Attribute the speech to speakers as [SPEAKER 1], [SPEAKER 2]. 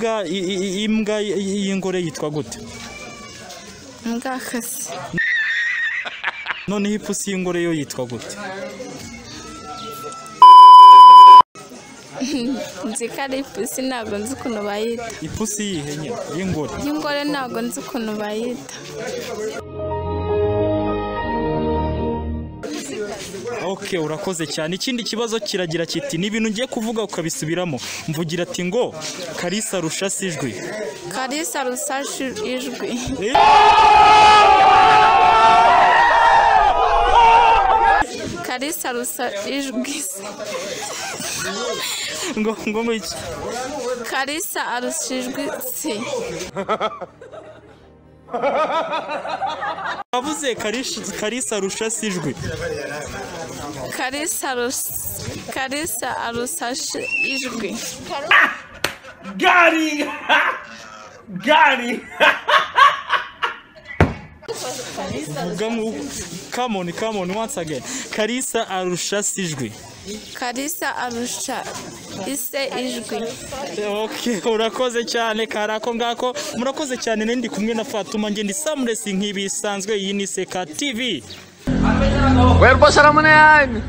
[SPEAKER 1] imbwa y'ingore yitwa gute?
[SPEAKER 2] Imbwa kasi.
[SPEAKER 1] Noneho ipusi y'ingore yo yitwa gute?
[SPEAKER 2] Nzi ko ari ipusi ntabwo nzi ukuntu bayita.
[SPEAKER 1] Ipusi yihe nyine y'ingore?
[SPEAKER 2] Y'ingore ntabwo nzi ukuntu bayita.
[SPEAKER 1] Okay, urakoze cyane. Ikindi kibazo kiragira kiti ni ibintu ngiye kuvuga ukabisubiramo. Mvugira ati ngo Kalisa arusha ijwi.
[SPEAKER 2] Kalisa arusha ijwi. Kalisa arusha ijwi.
[SPEAKER 1] Ngo iki?
[SPEAKER 2] Kalisa arusha ijwi se.
[SPEAKER 1] Avuze Kalisa arusha ijwi.
[SPEAKER 2] Kalisa arusha ijwi.
[SPEAKER 3] Gari!
[SPEAKER 1] Come on once again. Kalisa arusha ijwi.
[SPEAKER 2] Kalisa arusha ise ijwi.
[SPEAKER 1] Okay, urakoze cyane karako ngako. Murakoze cyane ndi kumwe na Fatuma ngende Samresi nk'ibisanzwe. Iyi ni Seka TV.
[SPEAKER 3] Cuerpo salamonean.